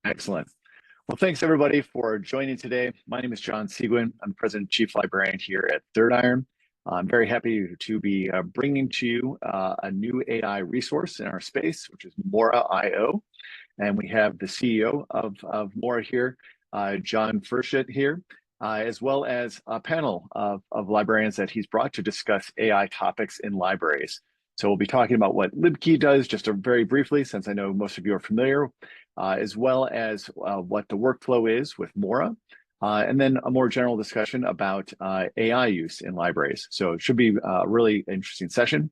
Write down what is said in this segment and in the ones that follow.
Excellent. Well, thanks everybody for joining today. My name is John Seguin. I'm President and Chief Librarian here at Third Iron. I'm very happy to be bringing to you a new AI resource in our space, which is Mora.io. And we have the CEO of Mora here, John Furshett here, as well as a panel of librarians that he's brought to discuss AI topics in libraries. So we'll be talking about what LibKey does, just very briefly, since I know most of you are familiar, as well as what the workflow is with Mora, and then a more general discussion about AI use in libraries. So it should be a really interesting session.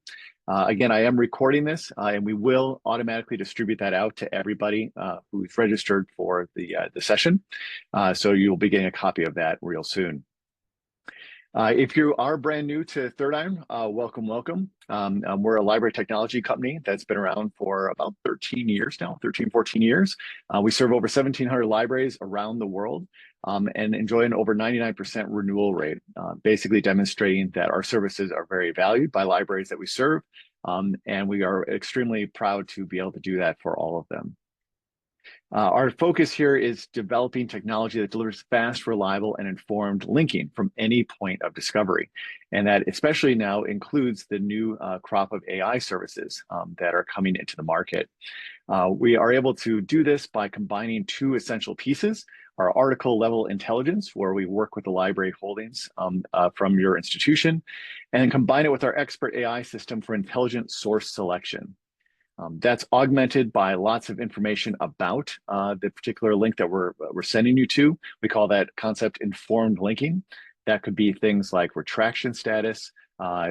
Again, I am recording this, and we will automatically distribute that out to everybody who's registered for the session. So you'll be getting a copy of that real soon. If you are brand new to Third Iron, welcome, welcome. We're a library technology company that's been around for about 13 years now, 13, 14 years. We serve over 1,700 libraries around the world and enjoy an over 99% renewal rate, basically demonstrating that our services are very valued by libraries that we serve. And we are extremely proud to be able to do that for all of them. Our focus here is developing technology that delivers fast, reliable, and informed linking from any point of discovery. And that especially now includes the new crop of AI services that are coming into the market. We are able to do this by combining two essential pieces: our article level intelligence, where we work with the library holdings from your institution, and combine it with our expert AI system for intelligent source selection. That's augmented by lots of information about the particular link that we're sending you to. We call that concept informed linking. That could be things like retraction status,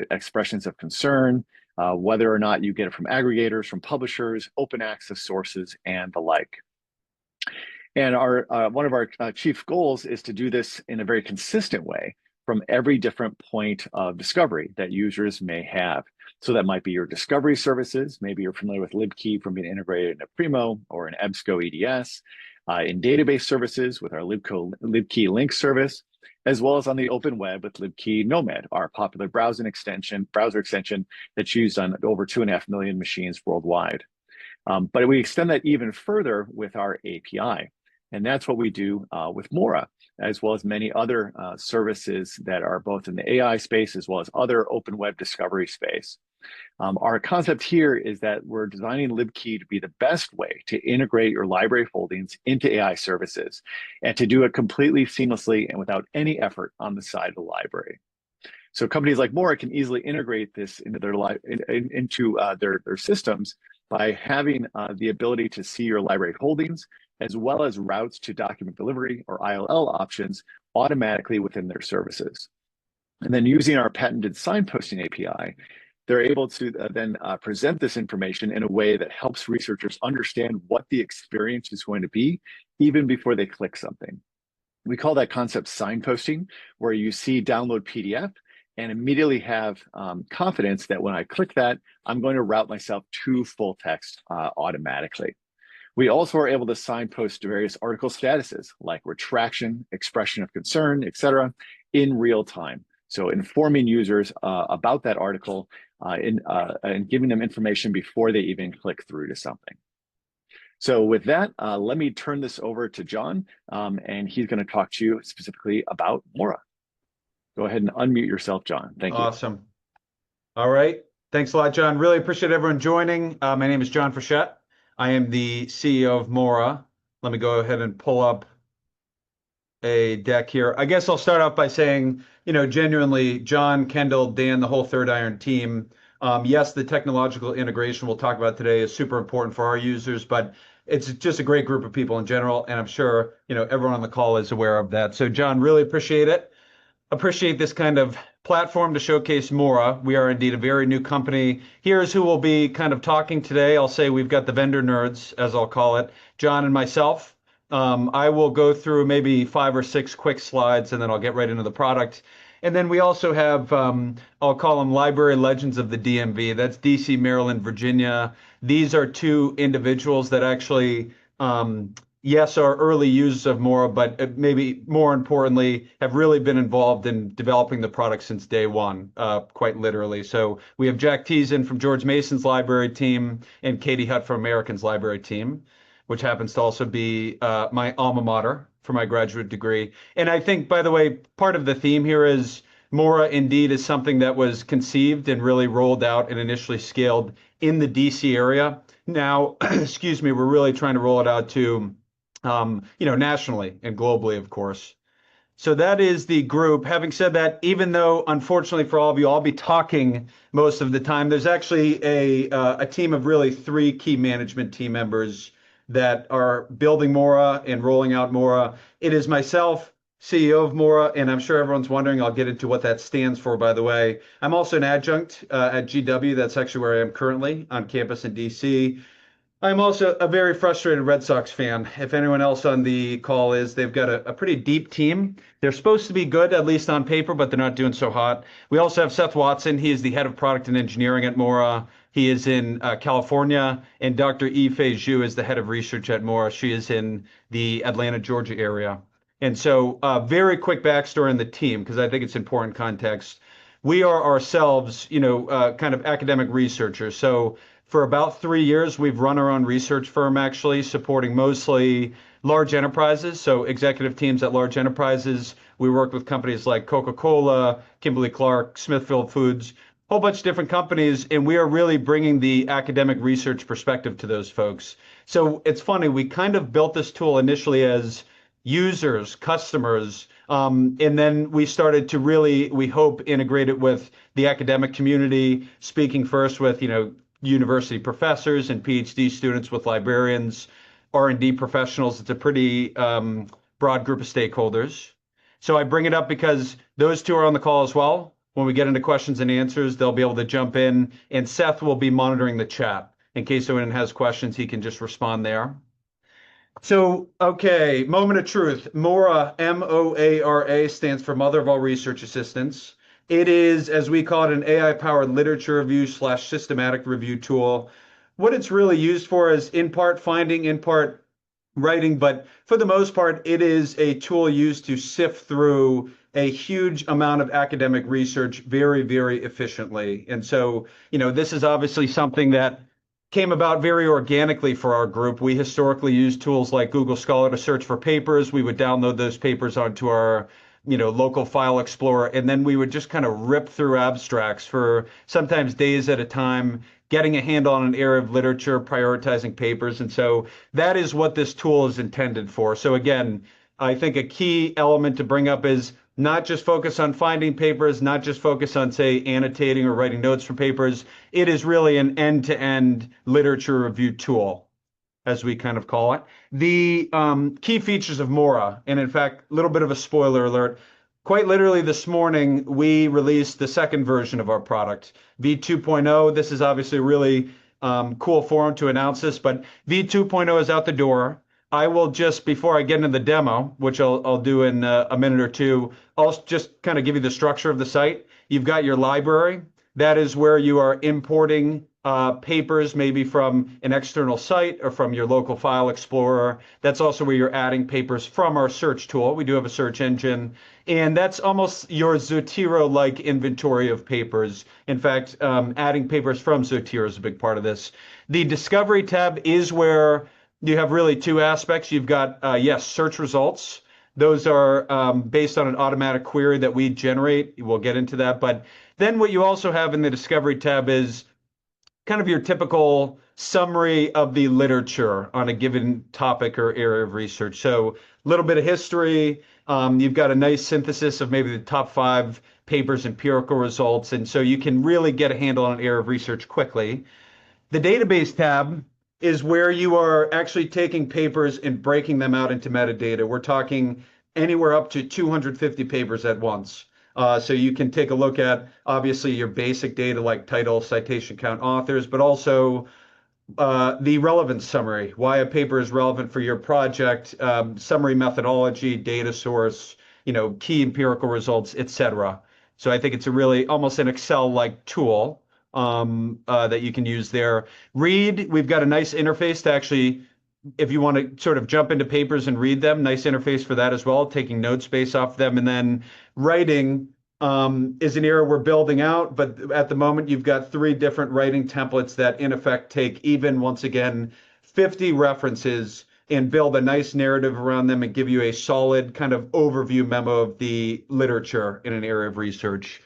expressions of concern, whether or not you get it from aggregators, from publishers, open access sources, and the like. And one of our chief goals is to do this in a very consistent way from every different point of discovery that users may have. So that might be your discovery services. Maybe you're familiar with LibKey from being integrated in a Primo or an EBSCO EDS, in database services with our LibKey link service, as well as on the open web with LibKey Nomad, our popular browser extension that's used on over 2.5 million machines worldwide. But we extend that even further with our API. And that's what we do with Mora, as well as many other services that are both in the AI space as well as other open web discovery space. Our concept here is that we're designing LibKey to be the best way to integrate your library holdings into AI services and to do it completely seamlessly and without any effort on the side of the library. So companies like Mora can easily integrate this into their systems by having the ability to see your library holdings, as well as routes to document delivery or ILL options automatically within their services. And then using our patented signposting API, they're able to then present this information in a way that helps researchers understand what the experience is going to be, even before they click something. We call that concept signposting, where you see download PDF and immediately have confidence that when I click that, I'm going to route myself to full text automatically. We also are able to signpost to various article statuses like retraction, expression of concern, etc., in real time. So informing users about that article and giving them information before they even click through to something. So with that, let me turn this over to John, and he's going to talk to you specifically about Mora. Go ahead and unmute yourself, John. Thank you. Awesome. All right. Thanks a lot, John. Really appreciate everyone joining. My name is John Furshett. I am the CEO of Mora. Let me go ahead and pull up a deck here. I guess I'll start off by saying, genuinely, John, Kendall, Dan, the whole Third Iron team, yes, the technological integration we'll talk about today is super important for our users, but it's just a great group of people in general, and I'm sure, everyone on the call is aware of that. So, John, really appreciate it. Appreciate this kind of platform to showcase Mora. We are indeed a very new company. Here's who will be kind of talking today. I'll say we've got the vendor nerds, as I'll call it, John and myself. I will go through maybe 5 or 6 quick slides, and then I'll get right into the product. And then we also have, I'll call them library legends of the DMV. That's DC, Maryland, Virginia. These are 2 individuals that actually, yes, are early users of Mora, but maybe more importantly, have really been involved in developing the product since day one, quite literally. So we have Jack Teason from George Mason's library team and Katie Hutt from American's library team. which happens to also be my alma mater for my graduate degree. And I think, by the way, part of the theme here is Mora indeed is something that was conceived and really rolled out and initially scaled in the DC area. Now, excuse me, we're really trying to roll it out to, nationally and globally, of course. So that is the group. Having said that, even though unfortunately for all of you, I'll be talking most of the time, there's actually a team of really three key management team members that are building Mora and rolling out Mora. It is myself, CEO of Mora, and I'm sure everyone's wondering, I'll get into what that stands for, by the way. I'm also an adjunct at GW. That's actually where I am currently on campus in DC. I'm also a very frustrated Red Sox fan. If anyone else on the call is, they've got a pretty deep team. They're supposed to be good, at least on paper, but they're not doing so hot. We also have Seth Watson. He is the head of product and engineering at Mora. He is in California. And Dr. Yifei Zhu is the head of research at Mora. She is in the Atlanta, Georgia area. And so, very quick backstory on the team, because I think it's important context. We are ourselves, kind of academic researchers. So, for about 3 years, we've run our own research firm, actually, supporting mostly large enterprises. So executive teams at large enterprises. We work with companies like Coca-Cola, Kimberly-Clark, Smithfield Foods, a whole bunch of different companies. And we are really bringing the academic research perspective to those folks. So it's funny, we kind of built this tool initially as users, customers, and then we started to really, we hope, integrate it with the academic community, speaking first with, university professors and PhD students, with librarians, R&D professionals. It's a pretty broad group of stakeholders. So I bring it up because those two are on the call as well. When we get into questions and answers, they'll be able to jump in, and Seth will be monitoring the chat. In case anyone has questions, he can just respond there. So, okay, moment of truth. Mora, MOARA, stands for Mother of All Research Assistants. It is, as we call it, an AI-powered literature review / systematic review tool. What it's really used for is in part finding, in part writing, but for the most part, it is a tool used to sift through a huge amount of academic research very, very efficiently. And so, this is obviously something that came about very organically for our group. We historically used tools like Google Scholar to search for papers. We would download those papers onto our local file explorer, and then we would just kind of rip through abstracts for sometimes days at a time, getting a handle on an area of literature, prioritizing papers. And so that is what this tool is intended for. So again, I think a key element to bring up is not just focus on finding papers, not just focus on, say, annotating or writing notes for papers. It is really an end-to-end literature review tool, as we kind of call it. The key features of Mora, and in fact, a little bit of a spoiler alert, quite literally this morning, we released the second version of our product, V2.0. This is obviously a really cool forum to announce this, but V2.0 is out the door. I will just, before I get into the demo, which I'll do in a minute or two, I'll just kind of give you the structure of the site. You've got your library. That is where you are importing papers, maybe from an external site or from your local file explorer. That's also where you're adding papers from our search tool. We do have a search engine, and that's almost your Zotero-like inventory of papers. In fact, adding papers from Zotero is a big part of this. The Discovery tab is where you have really two aspects. You've got, yes, search results. Those are based on an automatic query that we generate. We'll get into that. But then what you also have in the Discovery tab is kind of your typical summary of the literature on a given topic or area of research. So a little bit of history. You've got a nice synthesis of maybe the top 5 papers, empirical results. And so you can really get a handle on an area of research quickly. The database tab is where you are actually taking papers and breaking them out into metadata. We're talking anywhere up to 250 papers at once. So you can take a look at, obviously, your basic data like title, citation count, authors, but also the relevance summary, why a paper is relevant for your project, summary methodology, data source, key empirical results, etc. So I think it's a really almost an Excel-like tool that you can use there. Read, we've got a nice interface to actually, if you want to sort of jump into papers and read them, nice interface for that as well, taking notes based off them. And then writing is an area we're building out, but at the moment you've got 3 different writing templates that in effect take even, once again, 50 references and build a nice narrative around them and give you a solid kind of overview memo of the literature in an area of research.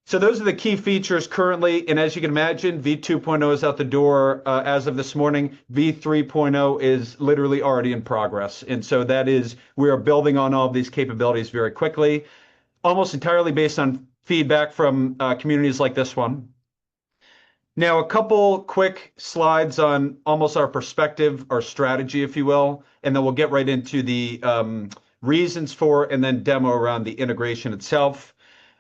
So those are the key features currently. And as you can imagine, V2.0 is out the door as of this morning. V3.0 is literally already in progress. And so that is, we are building on all of these capabilities very quickly, almost entirely based on feedback from communities like this one. Now, a couple quick slides on almost our perspective, our strategy, if you will, and then we'll get right into the reasons for and then demo around the integration itself.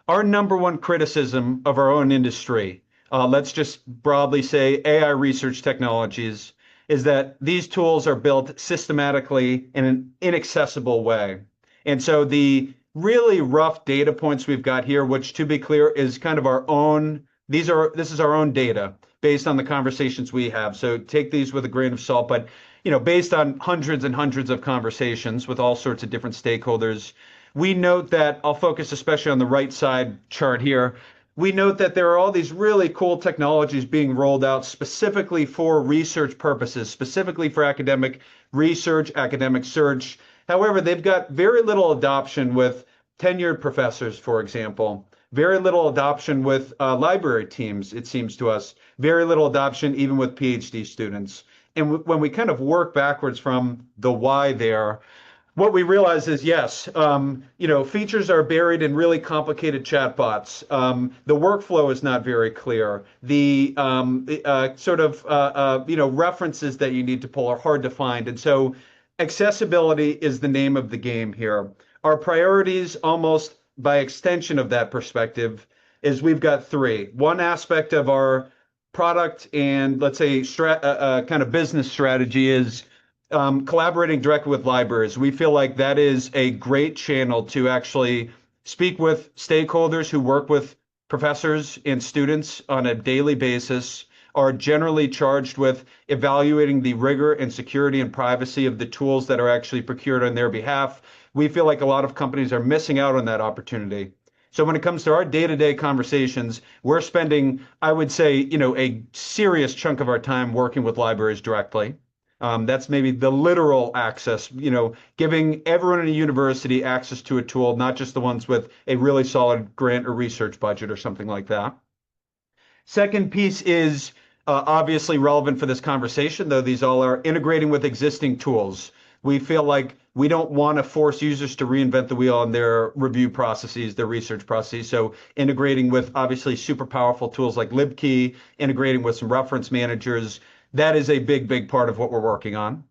Our number one criticism of our own industry, let's just broadly say AI research technologies, is that these tools are built systematically in an inaccessible way. And so the really rough data points we've got here, which to be clear is kind of our own, this is our own data based on the conversations we have. So take these with a grain of salt, but based on hundreds and hundreds of conversations with all sorts of different stakeholders, we note that, I'll focus especially on the right side chart here, we note that there are all these really cool technologies being rolled out specifically for research purposes, specifically for academic research, academic search. However, they've got very little adoption with tenured professors, for example, very little adoption with library teams, it seems to us, very little adoption even with PhD students. And when we kind of work backwards from the why there, what we realize is, yes, features are buried in really complicated chatbots. The workflow is not very clear. The references that you need to pull are hard to find. And so accessibility is the name of the game here. Our priorities, almost by extension of that perspective, is we've got three. One aspect of our product and, let's say, kind of business strategy is collaborating directly with libraries. We feel like that is a great channel to actually speak with stakeholders who work with professors and students on a daily basis, are generally charged with evaluating the rigor and security and privacy of the tools that are actually procured on their behalf. We feel like a lot of companies are missing out on that opportunity. So when it comes to our day-to-day conversations, we're spending, I would say, a serious chunk of our time working with libraries directly. That's maybe the literal access, giving everyone in a university access to a tool, not just the ones with a really solid grant or research budget or something like that. Second piece is obviously relevant for this conversation, though these all are integrating with existing tools. We feel like we don't want to force users to reinvent the wheel on their review processes, their research processes. So integrating with obviously super powerful tools like LibKey, integrating with some reference managers, that is a big, big part of what we're working on.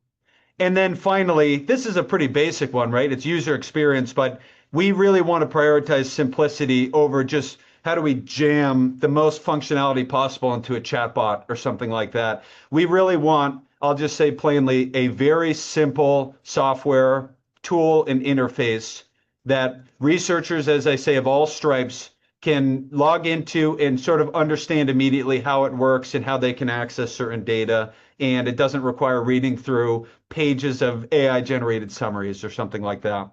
And then finally, this is a pretty basic one, right? It's user experience, but we really want to prioritize simplicity over just how do we jam the most functionality possible into a chatbot or something like that. We really want, I'll just say plainly, a very simple software tool and interface that researchers, as I say, of all stripes, can log into and sort of understand immediately how it works and how they can access certain data. And it doesn't require reading through pages of AI-generated summaries or something like that.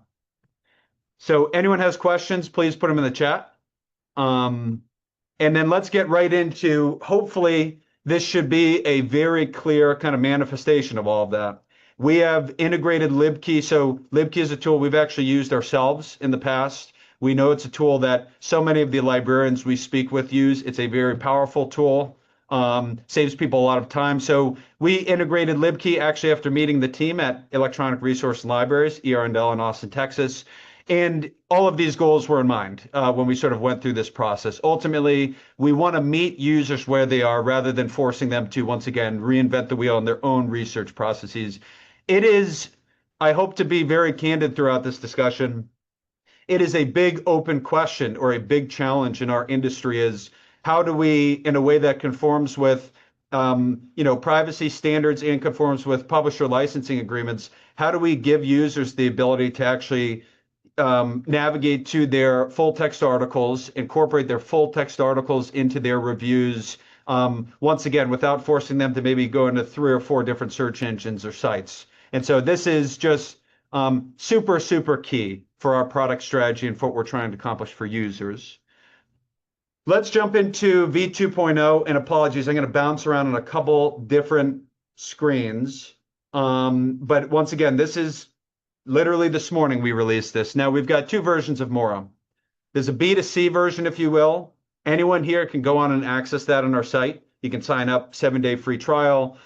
So anyone has questions, please put them in the chat. And then let's get right into, hopefully, this should be a very clear kind of manifestation of all of that. We have integrated LibKey. So LibKey is a tool we've actually used ourselves in the past. We know it's a tool that so many of the librarians we speak with use. It's a very powerful tool, saves people a lot of time. So we integrated LibKey actually after meeting the team at Electronic Resource Libraries, ER&L in Austin, Texas. And all of these goals were in mind when we sort of went through this process. Ultimately, we want to meet users where they are rather than forcing them to, once again, reinvent the wheel in their own research processes. It is, I hope to be very candid throughout this discussion, it is a big open question or a big challenge in our industry is how do we, in a way that conforms with privacy standards and conforms with publisher licensing agreements, how do we give users the ability to actually navigate to their full text articles, incorporate their full text articles into their reviews, once again, without forcing them to maybe go into 3 or 4 different search engines or sites. And so this is just super, super key for our product strategy and for what we're trying to accomplish for users. Let's jump into V2.0, and apologies, I'm going to bounce around on a couple different screens. But once again, this is literally this morning we released this. Now we've got two versions of Mora. There's a B2C version, if you will. Anyone here can go on and access that on our site. You can sign up, 7-day free trial.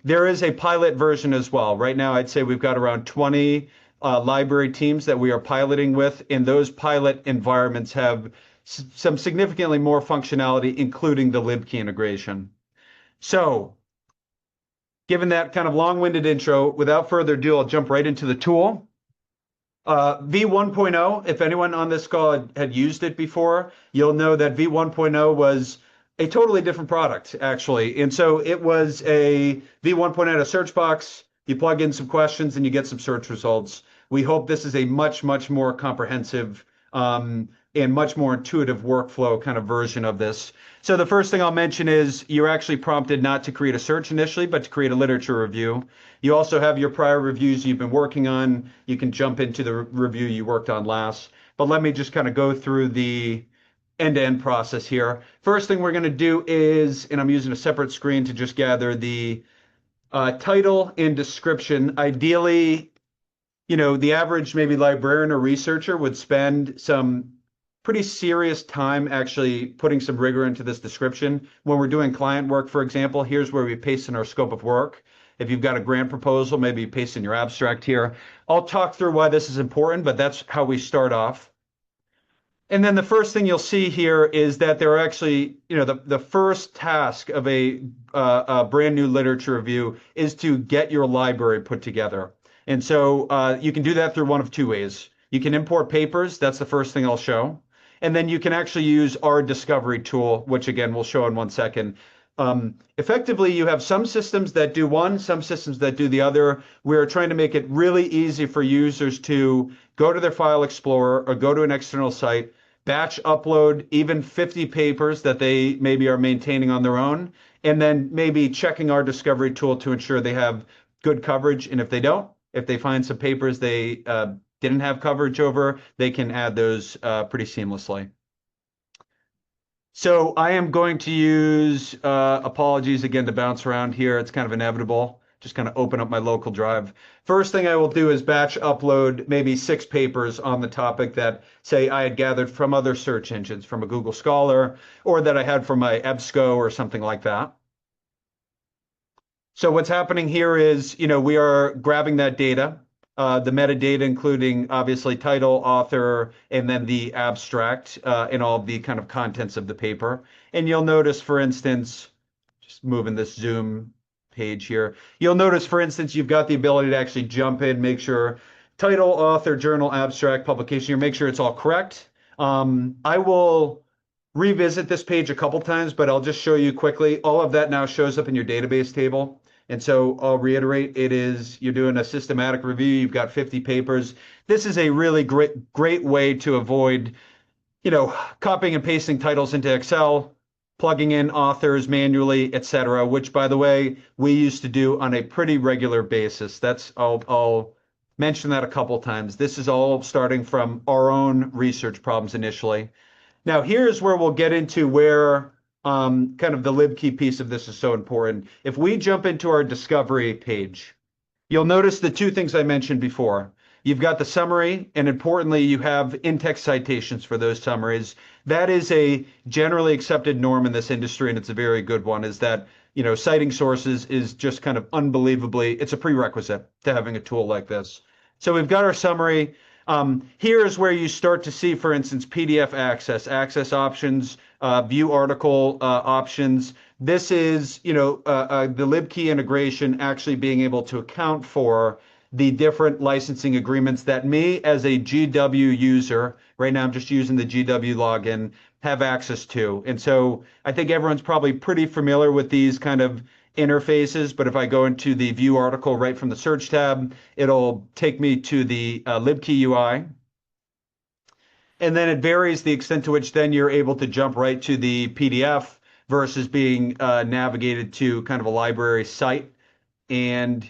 There is a pilot version as well. Right now, I'd say we've got around 20 library teams that we are piloting with, and those pilot environments have some significantly more functionality, including the LibKey integration. So, given that kind of long-winded intro, without further ado, I'll jump right into the tool. V1.0, if anyone on this call had used it before, you'll know that V1.0 was a totally different product, actually. And so it was a V1.0, a search box. You plug in some questions and you get some search results. We hope this is a much, much more comprehensive and much more intuitive workflow kind of version of this. So the first thing I'll mention is you're actually prompted not to create a search initially, but to create a literature review. You also have your prior reviews you've been working on. You can jump into the review you worked on last. But let me just kind of go through the end-to-end process here. First thing we're going to do is, and I'm using a separate screen to just gather the title and description. Ideally, you know, the average maybe librarian or researcher would spend some pretty serious time actually putting some rigor into this description. When we're doing client work, for example, here's where we paste in our scope of work. If you've got a grant proposal, maybe you paste in your abstract here. I'll talk through why this is important, but that's how we start off. And then the first thing you'll see here is that there are actually, you know, the first task of a brand new literature review is to get your library put together. And so you can do that through one of two ways. You can import papers. That's the first thing I'll show. And then you can actually use our discovery tool, which again, we'll show in 1 second. Effectively, you have some systems that do one, some systems that do the other. We're trying to make it really easy for users to go to their file explorer or go to an external site, batch upload even 50 papers that they maybe are maintaining on their own, and then maybe checking our discovery tool to ensure they have good coverage. And if they don't, if they find some papers they didn't have coverage over, they can add those pretty seamlessly. So I am going to use, apologies again to bounce around here. It's kind of inevitable. Just kind of open up my local drive. First thing I will do is batch upload maybe 6 papers on the topic that, say, I had gathered from other search engines, from a Google Scholar, or that I had from my EBSCO or something like that. So what's happening here is, you know, we are grabbing that data, the metadata, including obviously title, author, and then the abstract, and all of the kind of contents of the paper. And you'll notice, for instance, just moving this Zoom page here, you'll notice, for instance, you've got the ability to actually jump in, make sure title, author, journal, abstract, publication, you make sure it's all correct. I will revisit this page a couple times, but I'll just show you quickly. All of that now shows up in your database table. And so I'll reiterate, it is, you're doing a systematic review, you've got 50 papers. This is a really great way to avoid, you know, copying and pasting titles into Excel, plugging in authors manually, etc., which, by the way, we used to do on a pretty regular basis. I'll mention that a couple times. This is all starting from our own research problems initially. Now, here's where we'll get into where kind of the LibKey piece of this is so important. If we jump into our discovery page, you'll notice the two things I mentioned before. You've got the summary, and importantly, you have in-text citations for those summaries. That is a generally accepted norm in this industry, and it's a very good one, is that, you know, citing sources is just kind of unbelievably, it's a prerequisite to having a tool like this. So we've got our summary. Here is where you start to see, for instance, PDF access options, view article options. This is, you know, the LibKey integration actually being able to account for the different licensing agreements that me as a GW user, right now I'm just using the GW login, have access to. And so I think everyone's probably pretty familiar with these kind of interfaces, but if I go into the view article right from the search tab, it'll take me to the LibKey UI. And then it varies the extent to which then you're able to jump right to the PDF versus being navigated to kind of a library site. And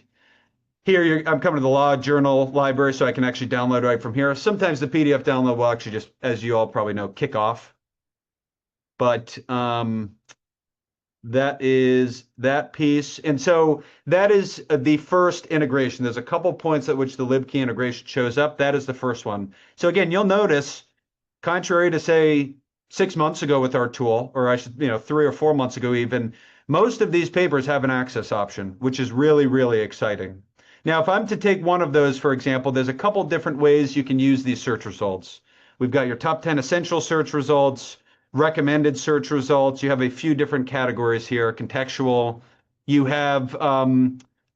here I'm coming to the law journal library, so I can actually download right from here. Sometimes the PDF download will actually just, as you all probably know, kick off. But That is that piece. And so that is the first integration. There's a couple points at which the LibKey integration shows up. That is the first one. So again, you'll notice, contrary to say 6 months ago with our tool, or I should, 3 or 4 months ago even, most of these papers have an access option, which is really, really exciting. Now, if I'm to take one of those, for example, there's a couple different ways you can use these search results. We've got your top 10 essential search results, recommended search results. You have a few different categories here, contextual. You have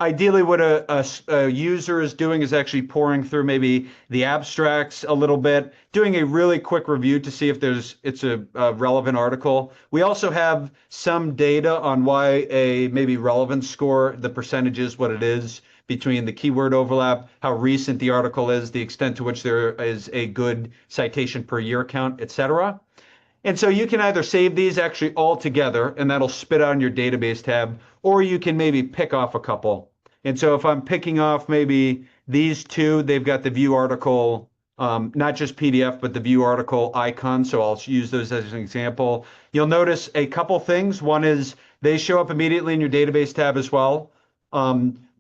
ideally what a user is doing is actually pouring through maybe the abstracts a little bit, doing a really quick review to see if it's a relevant article. We also have some data on why a maybe relevance score, the percentage is what it is between the keyword overlap, how recent the article is, the extent to which there is a good citation per year count, etc. And so you can either save these actually all together, and that'll spit out in your database tab, or you can maybe pick off a couple. And so if I'm picking off maybe these two, they've got the view article, not just PDF, but the view article icon. So I'll use those as an example. You'll notice a couple things. One is they show up immediately in your database tab as well.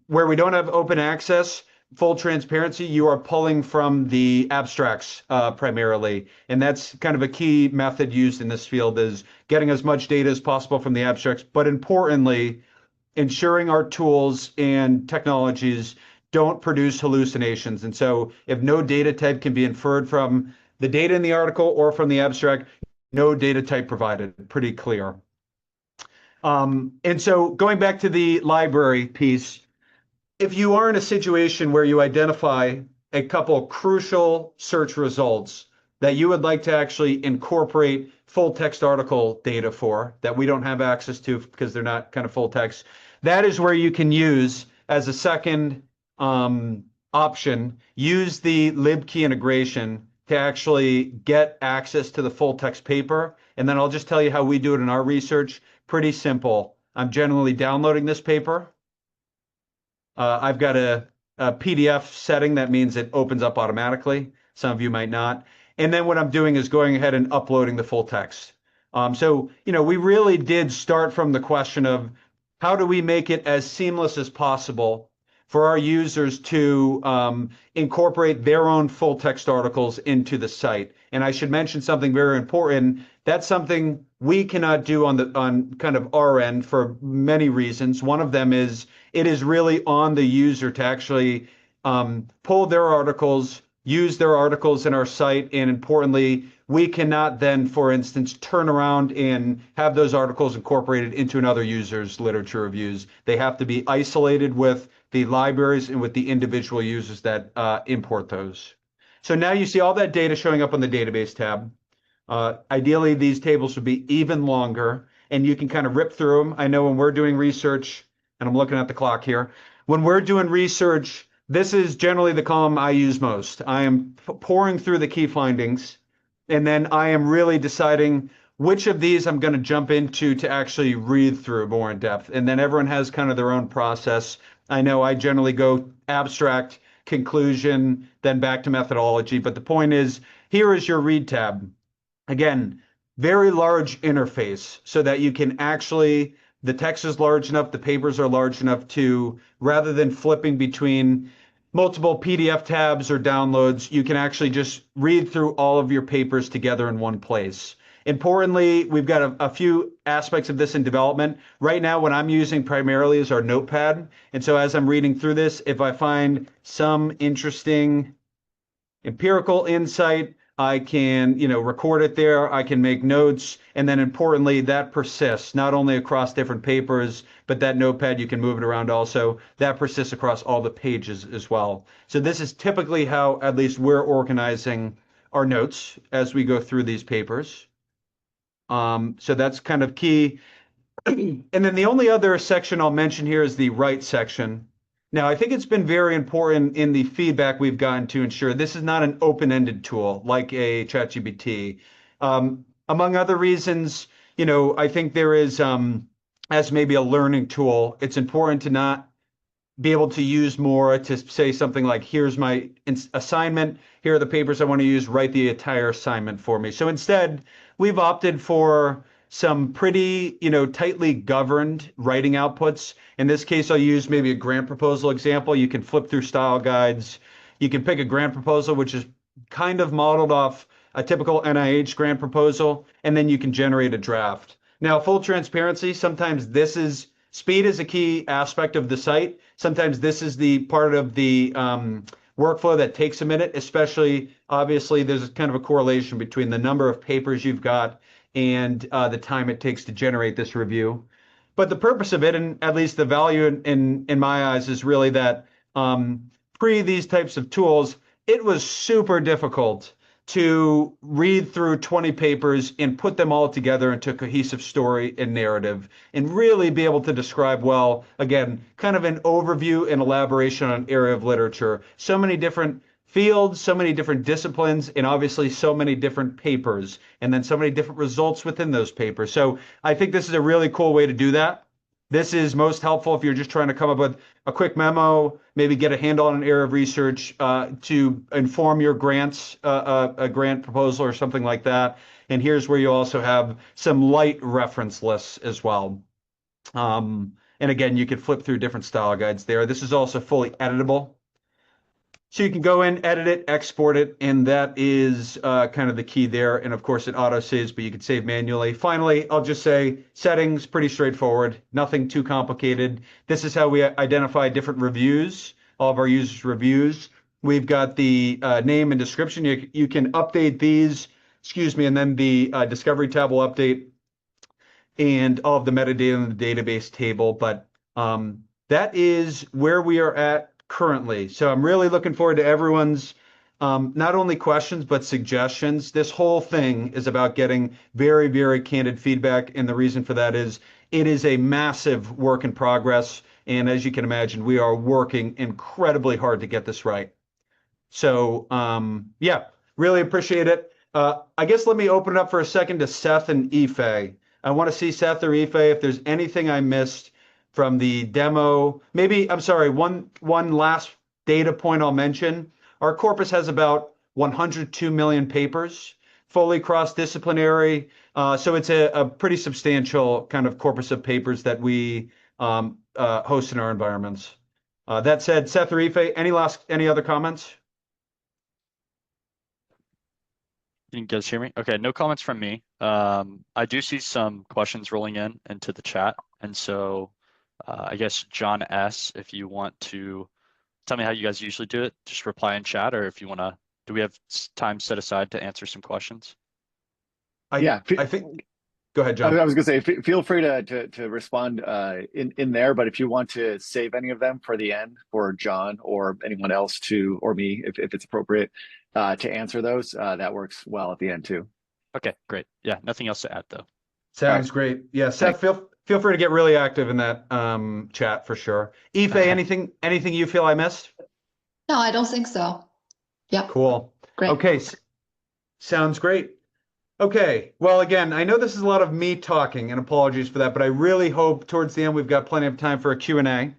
Where we don't have open access, full transparency, you are pulling from the abstracts primarily. And that's kind of a key method used in this field, is getting as much data as possible from the abstracts, but importantly, ensuring our tools and technologies don't produce hallucinations. And so if no data type can be inferred from the data in the article or from the abstract, no data type provided, pretty clear. And so going back to the library piece, if you are in a situation where you identify a couple crucial search results that you would like to actually incorporate full text article data for, that we don't have access to because they're not kind of full text, that is where you can use as a second option, use the LibKey integration to actually get access to the full text paper. And then I'll just tell you how we do it in our research. Pretty simple. I'm generally downloading this paper. I've got a PDF setting. That means it opens up automatically. Some of you might not. And then what I'm doing is going ahead and uploading the full text. So, we really did start from the question of how do we make it as seamless as possible for our users to incorporate their own full text articles into the site. And I should mention something very important. That's something we cannot do on kind of our end for many reasons. One of them is it is really on the user to actually pull their articles, use their articles in our site, and importantly, we cannot then, for instance, turn around and have those articles incorporated into another user's literature reviews. They have to be isolated with the libraries and with the individual users that import those. So now you see all that data showing up on the database tab. Ideally, these tables would be even longer, and you can kind of rip through them. I know when we're doing research, and I'm looking at the clock here, when we're doing research, this is generally the column I use most. I am pouring through the key findings, and then I am really deciding which of these I'm going to jump into to actually read through more in depth. And then everyone has kind of their own process. I know I generally go abstract, conclusion, then back to methodology. But the point is, here is your read tab. Again, very large interface so that you can actually, the text is large enough, the papers are large enough to, rather than flipping between multiple PDF tabs or downloads, you can actually just read through all of your papers together in one place. Importantly, we've got a few aspects of this in development. Right now, what I'm using primarily is our notepad. And so as I'm reading through this, if I find some interesting empirical insight, I can, record it there. I can make notes. And then importantly, that persists not only across different papers, but that notepad, you can move it around also. That persists across all the pages as well. So this is typically how at least we're organizing our notes as we go through these papers. So that's kind of key. And then the only other section I'll mention here is the write section. Now, I think it's been very important in the feedback we've gotten to ensure this is not an open-ended tool like a ChatGPT. Among other reasons, I think there is, as maybe a learning tool, it's important to not be able to use more to say something like, here's my assignment, here are the papers I want to use, write the entire assignment for me. So instead, we've opted for some pretty, tightly governed writing outputs. In this case, I'll use maybe a grant proposal example. You can flip through style guides. You can pick a grant proposal, which is kind of modeled off a typical NIH grant proposal, and then you can generate a draft. Now, full transparency, sometimes speed is a key aspect of the site. Sometimes this is the part of the workflow that takes a minute, especially obviously there's kind of a correlation between the number of papers you've got and the time it takes to generate this review. But the purpose of it, and at least the value in my eyes, is really that pre these types of tools, it was super difficult to read through 20 papers and put them all together into a cohesive story and narrative and really be able to describe well, again, kind of an overview and elaboration on an area of literature. So many different fields, so many different disciplines, and obviously so many different papers, and then so many different results within those papers. So I think this is a really cool way to do that. This is most helpful if you're just trying to come up with a quick memo, maybe get a handle on an area of research to inform your grants, a grant proposal or something like that. And here's where you also have some light reference lists as well. And again, you could flip through different style guides there. This is also fully editable. So you can go in, edit it, export it, and that is kind of the key there. And of course, it auto saves, but you can save manually. Finally, I'll just say settings, pretty straightforward, nothing too complicated. This is how we identify different reviews, all of our users' reviews. We've got the name and description. You can update these, and then the discovery tab will update and all of the metadata in the database table. But that is where we are at currently. So I'm really looking forward to everyone's not only questions, but suggestions. This whole thing is about getting very, very candid feedback. And the reason for that is it is a massive work in progress. And as you can imagine, we are working incredibly hard to get this right. So yeah, really appreciate it. I guess let me open it up for a second to Seth and Ife. I want to see Seth or Ife if there's anything I missed from the demo. Maybe, I'm sorry, one last data point I'll mention. Our corpus has about 102 million papers, fully cross-disciplinary. So it's a pretty substantial kind of corpus of papers that we host in our environments. That said, Seth or Ife, any other comments? Can you guys hear me? Okay, no comments from me. I do see some questions rolling into the chat. And so I guess John S., if you want to tell me how you guys usually do it, just reply in chat, or if you want to, do we have time set aside to answer some questions? I think, go ahead, John. I was going to say, feel free to respond in there, but if you want to save any of them for the end for John or anyone else or me, if it's appropriate, to answer those, that works well at the end too. Okay, great. Yeah, nothing else to add though. Sounds great. Yeah, Seth, feel free to get really active in that chat for sure. Ife, anything you feel I missed? No, I don't think so. Yeah. Cool. Great. Okay, sounds great. Okay, well, again, I know this is a lot of me talking, and apologies for that, but I really hope towards the end we've got plenty of time for a Q&A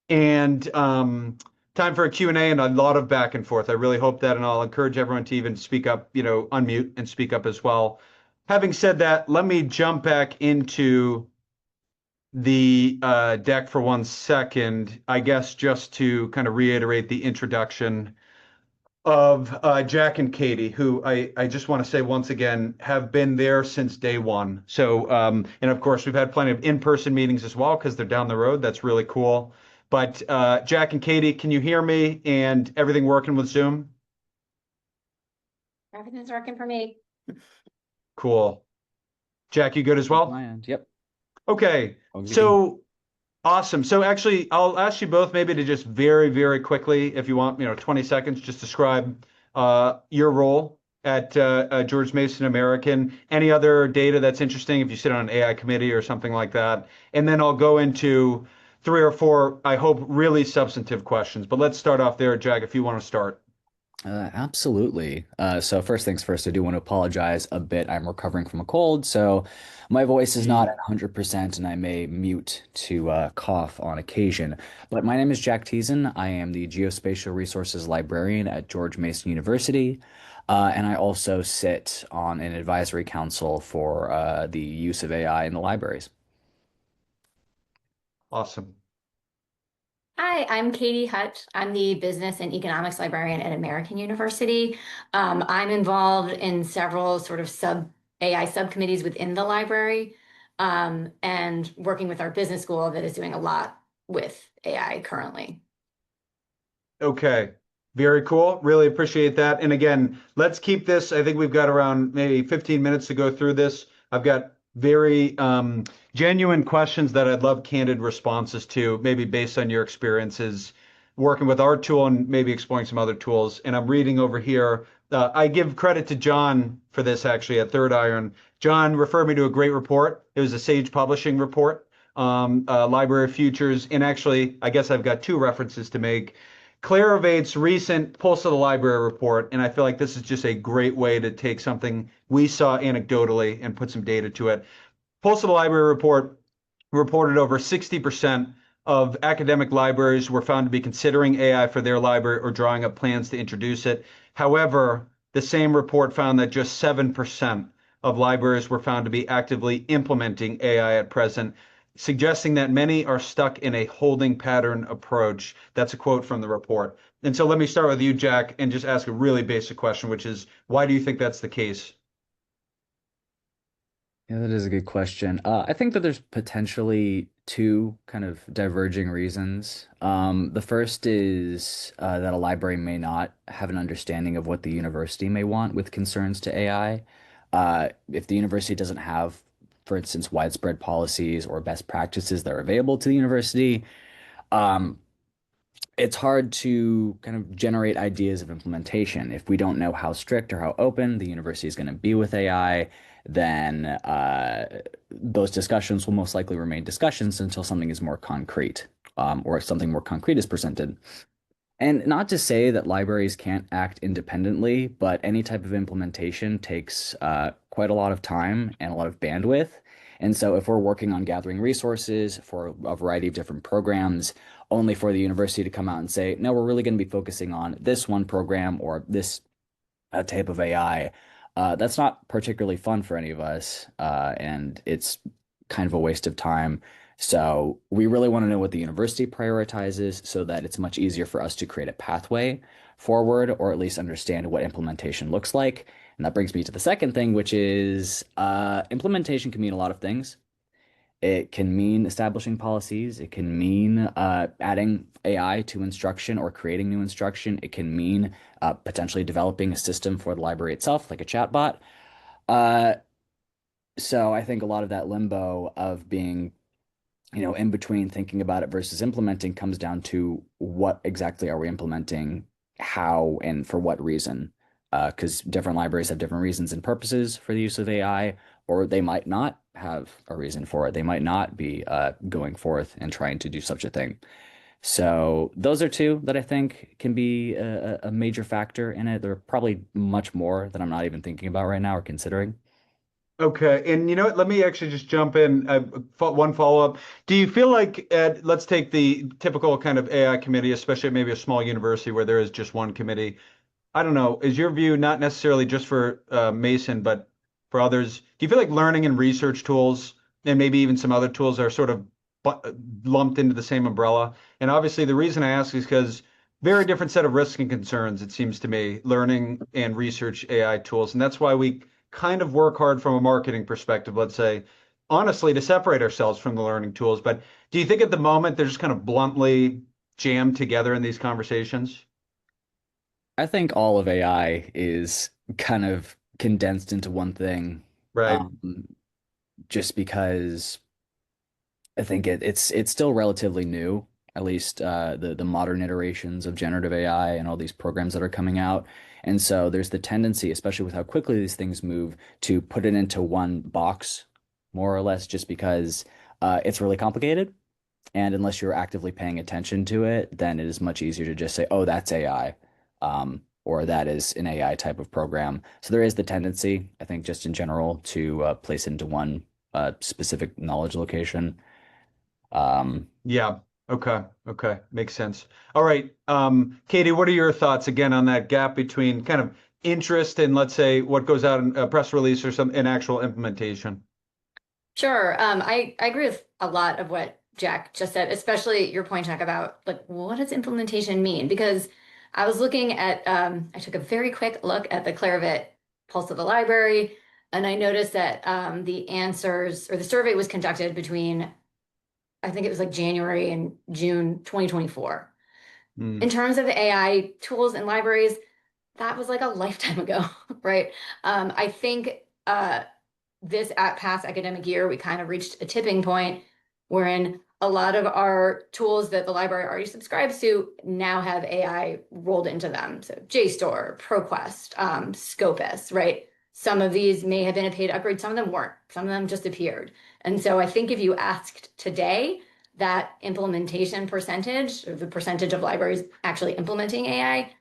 and time for a Q&A and a lot of back and forth. I really hope that, and I'll encourage everyone to even speak up, unmute and speak up as well. Having said that, let me jump back into the deck for 1 second, I guess, just to kind of reiterate the introduction of Jack and Katie, who I just want to say once again have been there since day one. So, and of course, we've had plenty of in-person meetings as well because they're down the road. That's really cool. But Jack and Katie, can you hear me and everything working with Zoom? Everything's working for me. Cool. Jack, you good as well? Yep. Okay. So awesome. So actually, I'll ask you both maybe to just very, very quickly, if you want, 20 seconds, just describe your role at George Mason American, any other data that's interesting if you sit on an AI committee or something like that. And then I'll go into 3 or 4, I hope, really substantive questions. But let's start off there, Jack, if you want to start. Absolutely. So first things first, I do want to apologize a bit. I'm recovering from a cold, so my voice is not at 100% and I may mute to cough on occasion. But my name is Jack Teason. I am the Geospatial Resources Librarian at George Mason University. And I also sit on an advisory council for the use of AI in the libraries. Awesome. Hi, I'm Katie Hutch. I'm the business and economics librarian at American University. I'm involved in several sort of AI subcommittees within the library, and working with our business school that is doing a lot with AI currently. Okay. Very cool. Really appreciate that. And again, let's keep this. I think we've got around maybe 15 minutes to go through this. I've got very genuine questions that I'd love candid responses to, maybe based on your experiences working with our tool and maybe exploring some other tools. And I'm reading over here. I give credit to John for this actually at Third Iron. John referred me to a great report. It was a Sage Publishing report, Library of Futures. And actually, I guess I've got two references to make. Clarivate's recent Pulse of the Library report, and I feel like this is just a great way to take something we saw anecdotally and put some data to it. Pulse of the Library report reported over 60% of academic libraries were found to be considering AI for their library or drawing up plans to introduce it. However, the same report found that just 7% of libraries were found to be actively implementing AI at present, suggesting that many are stuck in a holding pattern approach. That's a quote from the report. And so let me start with you, Jack, and just ask a really basic question, which is, why do you think that's the case? Yeah, that is a good question. I think that there's potentially two kind of diverging reasons. The first is that a library may not have an understanding of what the university may want with concerns to AI. If the university doesn't have, for instance, widespread policies or best practices that are available to the university, um, it's hard to kind of generate ideas of implementation. If we don't know how strict or how open the university is going to be with AI, then those discussions will most likely remain discussions until something is more concrete, or if something more concrete is presented. And not to say that libraries can't act independently, but any type of implementation takes quite a lot of time and a lot of bandwidth. And so if we're working on gathering resources for a variety of different programs, only for the university to come out and say, no, we're really going to be focusing on this one program or this type of AI, that's not particularly fun for any of us. And it's kind of a waste of time. So we really want to know what the university prioritizes so that it's much easier for us to create a pathway forward or at least understand what implementation looks like. And that brings me to the second thing, which is implementation can mean a lot of things. It can mean establishing policies. It can mean adding AI to instruction or creating new instruction. It can mean potentially developing a system for the library itself, like a chatbot. Uh, so I think a lot of that limbo of being, in between thinking about it versus implementing comes down to what exactly are we implementing, how, and for what reason. Because different libraries have different reasons and purposes for the use of AI, or they might not have a reason for it. They might not be going forth and trying to do such a thing. So those are two that I think can be a major factor in it. There are probably much more that I'm not even thinking about right now or considering. Okay, and you know what? Let me actually just jump in. One follow-up. Do you feel like, let's take the typical kind of AI committee, especially at maybe a small university where there is just one committee. I don't know. Is your view not necessarily just for Mason, but for others? Do you feel like learning and research tools and maybe even some other tools are sort of lumped into the same umbrella? And obviously, the reason I ask is because very different set of risks and concerns, it seems to me, learning and research AI tools. And that's why we kind of work hard from a marketing perspective, let's say, honestly, to separate ourselves from the learning tools. But do you think at the moment they're just kind of bluntly jammed together in these conversations? I think all of AI is kind of condensed into one thing, Right. um, just because I think it's still relatively new, at least the modern iterations of generative AI and all these programs that are coming out. And so there's the tendency, especially with how quickly these things move, to put it into one box, more or less, just because it's really complicated. And unless you're actively paying attention to it, then it is much easier to just say, oh, that's AI, or that is an AI type of program. So there is the tendency, I think, just in general, to place into one specific knowledge location. Yeah. Okay. Okay. Makes sense. All right. Katie, what are your thoughts again on that gap between kind of interest in, let's say, what goes out in a press release or an actual implementation? Sure. I agree with a lot of what Jack just said, especially your point, Jack, about like, what does implementation mean? Because I was looking at, I took a very quick look at the Claravit Pulse of the Library, and I noticed that the answers or the survey was conducted between, I think it was like January and June 2024. Mm. In terms of AI tools and libraries, that was like a lifetime ago, right? I think this past academic year, we kind of reached a tipping point wherein a lot of our tools that the library already subscribes to now have AI rolled into them. So JSTOR, ProQuest, Scopus, right? Some of these may have been a paid upgrade, some of them weren't, some of them just appeared. And so I think if you asked today, that implementation percentage, or the percentage of libraries actually implementing AI,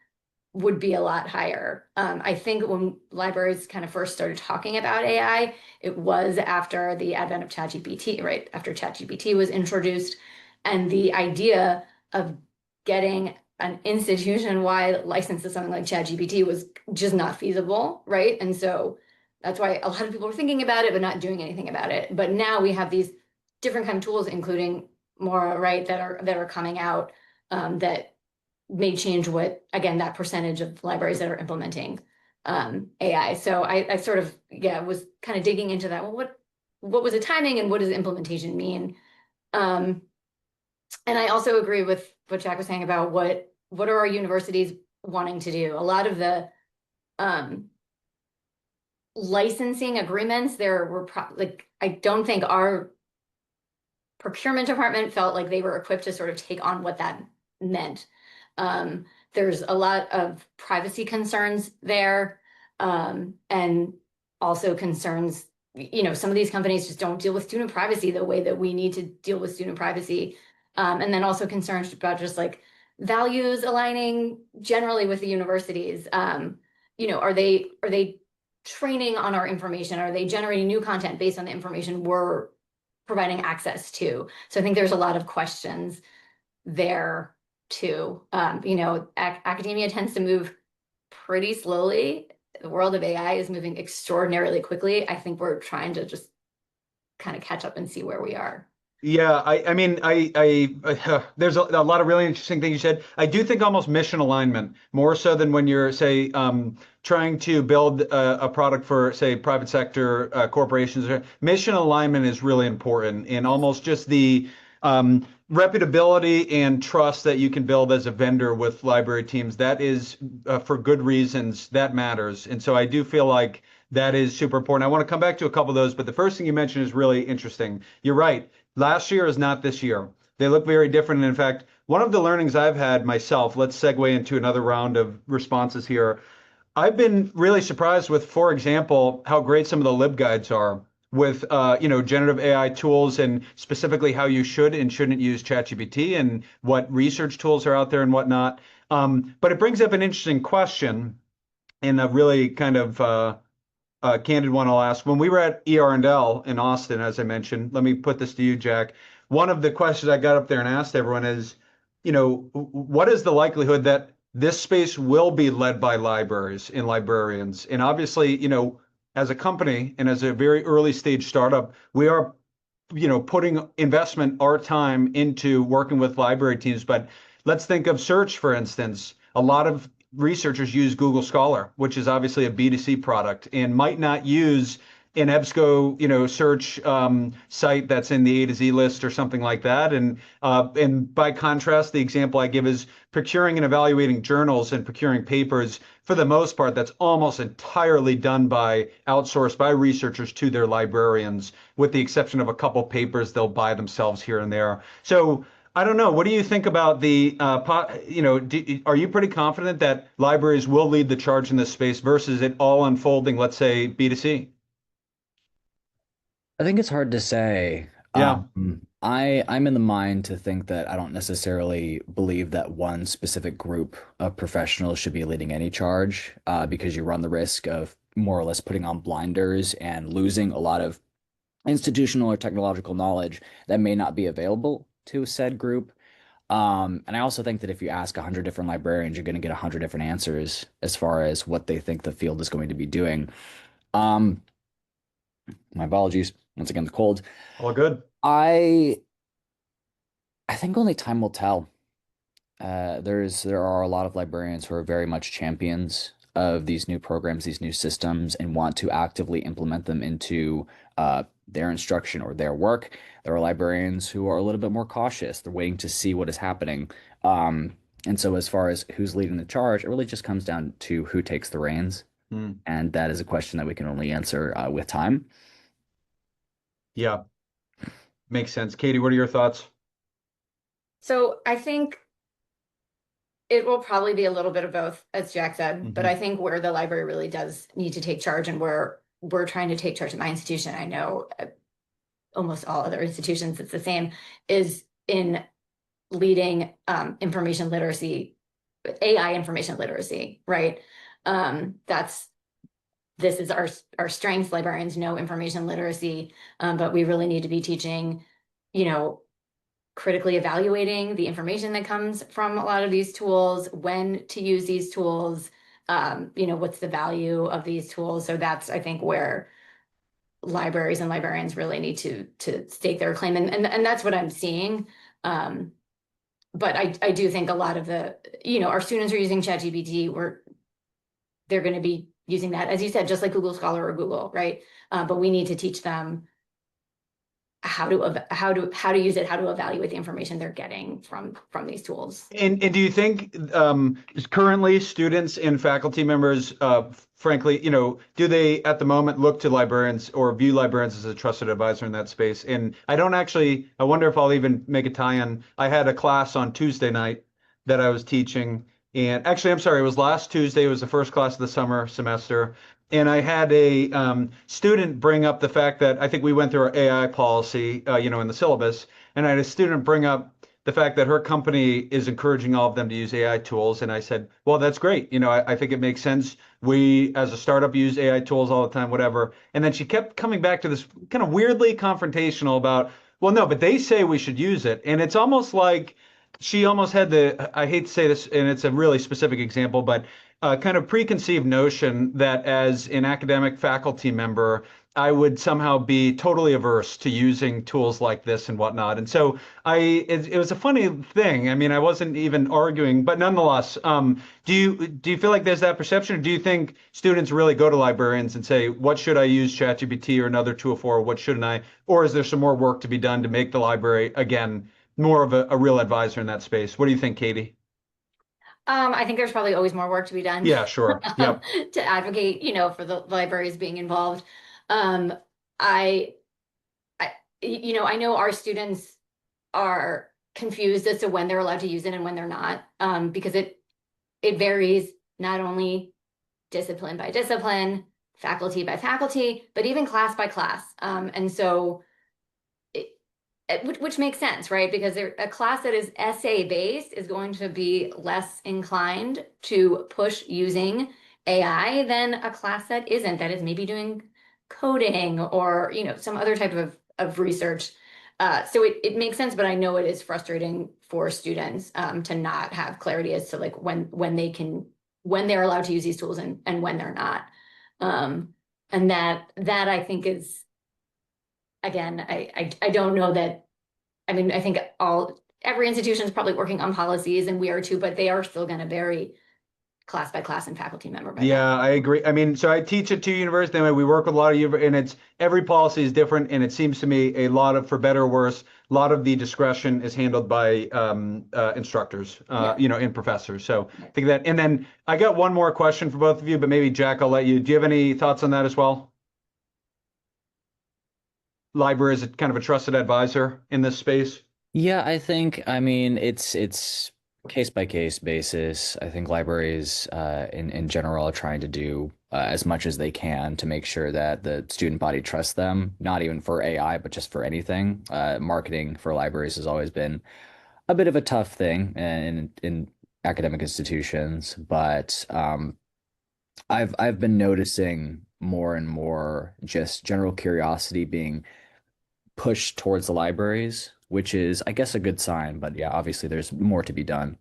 would be a lot higher. I think when libraries kind of first started talking about AI, it was after the advent of ChatGPT, right? After ChatGPT was introduced, and the idea of getting an institution-wide license to something like ChatGPT was just not feasible, right? And so that's why a lot of people were thinking about it, but not doing anything about it. But now we have these different kind of tools, including Mora, right, that are coming out that may change what, again, that percentage of libraries that are implementing AI. So I sort of, was kind of digging into that. Well, what was the timing and what does implementation mean? And I also agree with what Jack was saying about what are our universities wanting to do? A lot of the licensing agreements, there were I don't think our procurement department felt like they were equipped to sort of take on what that meant. There's a lot of privacy concerns there, and also concerns, some of these companies just don't deal with student privacy the way that we need to deal with student privacy. And then also concerns about just like values aligning generally with the universities. Are they training on our information? Are they generating new content based on the information we're providing access to? So I think there's a lot of questions there too. Academia tends to move pretty slowly. The world of AI is moving extraordinarily quickly. I think we're trying to just kind of catch up and see where we are. Yeah, I mean, there's a lot of really interesting things you said. I do think almost mission alignment, more so than when you're, say, trying to build a product for, say, private sector corporations. Mission alignment is really important, and almost just the reputability and trust that you can build as a vendor with library teams. That is, for good reasons, that matters. And so I do feel like that is super important. I want to come back to a couple of those, but the first thing you mentioned is really interesting. You're right. Last year is not this year. They look very different. And in fact, one of the learnings I've had myself, let's segue into another round of responses here. I've been really surprised with, for example, how great some of the LibGuides are with generative AI tools, and specifically how you should and shouldn't use ChatGPT and what research tools are out there and whatnot. But it brings up an interesting question, and a really kind of candid one I'll ask. When we were at ER&L in Austin, as I mentioned, let me put this to you, Jack. One of the questions I got up there and asked everyone is, what is the likelihood that this space will be led by libraries and librarians? And obviously, as a company and as a very early stage startup, we are, putting investment, our time into working with library teams. But let's think of search, for instance. A lot of researchers use Google Scholar, which is obviously a B2C product, and might not use an EBSCO, search site that's in the A to Z list or something like that. And by contrast, the example I give is procuring and evaluating journals and procuring papers. For the most part, that's almost entirely done by outsourced by researchers to their librarians, with the exception of a couple papers they'll buy themselves here and there. So I don't know. What do you think about the, are you pretty confident that libraries will lead the charge in this space versus it all unfolding, let's say, B2C? I think it's hard to say. Yeah. I'm in the mind to think that I don't necessarily believe that one specific group of professionals should be leading any charge, because you run the risk of more or less putting on blinders and losing a lot of institutional or technological knowledge that may not be available to said group. And I also think that if you ask 100 different librarians, you're going to get 100 different answers as far as what they think the field is going to be doing. Um, my apologies. Once again, the cold. All good. I think only time will tell. There are a lot of librarians who are very much champions of these new programs, these new systems, and want to actively implement them into their instruction or their work. There are librarians who are a little bit more cautious. They're waiting to see what is happening. And so as far as who's leading the charge, it really just comes down to who takes the reins. And that is a question that we can only answer with time. Yeah, makes sense. Katie, what are your thoughts? So I think it will probably be a little bit of both, as Jack said, but I think where the library really does need to take charge, and where we're trying to take charge at my institution, I know at almost all other institutions it's the same, is in leading information literacy, AI information literacy, right? This is our strength. Librarians know information literacy, but we really need to be teaching, critically evaluating the information that comes from a lot of these tools, when to use these tools, what's the value of these tools. So that's, I think, where libraries and librarians really need to stake their claim. And that's what I'm seeing. But I do think a lot of our students are using ChatGPT. They're going to be using that, as you said, just like Google Scholar or Google, right? But we need to teach them how to use it, how to evaluate the information they're getting from these tools. And do you think currently students and faculty members, frankly, do they at the moment look to librarians or view librarians as a trusted advisor in that space? And I wonder if I'll even make a tie-in. I had a class on Tuesday night that I was teaching. And actually, I'm sorry, it was last Tuesday. It was the first class of the summer semester. And I had a student bring up the fact that I think we went through our AI policy, in the syllabus. And I had a student bring up the fact that her company is encouraging all of them to use AI tools. And I said, well, that's great. I think it makes sense. We, as a startup, use AI tools all the time, whatever. And then she kept coming back to this kind of weirdly confrontational about, well, no, but they say we should use it. And it's almost like she almost had I hate to say this, and it's a really specific example, but kind of preconceived notion that as an academic faculty member, I would somehow be totally averse to using tools like this and whatnot. And so it was a funny thing. I mean, I wasn't even arguing, but nonetheless, do you feel like there's that perception, or do you think students really go to librarians and say, what should I use, ChatGPT or another tool for? What shouldn't I? Or is there some more work to be done to make the library, again, more of a real advisor in that space? What do you think, Katie? I think there's probably always more work to be done. Yeah, sure. Yep. To advocate, for the libraries being involved. I know our students are confused as to when they're allowed to use it and when they're not, because it varies not only discipline by discipline, faculty by faculty, but even class by class. And so which makes sense, right? Because a class that is essay based is going to be less inclined to push using AI than a class that isn't, that is maybe doing coding or some other type of research. So it makes sense, but I know it is frustrating for students to not have clarity as to like when they're allowed to use these tools and when they're not. And that I think is, again, I don't know that. I mean, I think every institution is probably working on policies, and we are too, but they are still going to vary class by class and faculty member by Yeah, I agree. I mean, so I teach at two universities, and we work with a lot of and every policy is different, and it seems to me a lot of, for better or worse, a lot of the discretion is handled by instructors, and professors. So I think that, and then I got one more question for both of you, but maybe Jack, I'll let you. Do you have any thoughts on that as well? Library is kind of a trusted advisor in this space. Yeah, I mean, it's case by case basis. I think libraries in general are trying to do as much as they can to make sure that the student body trusts them, not even for AI, but just for anything. Marketing for libraries has always been a bit of a tough thing in academic institutions, but I've been noticing more and more just general curiosity being pushed towards the libraries. which is, I guess, a good sign. But yeah, obviously there's more to be done.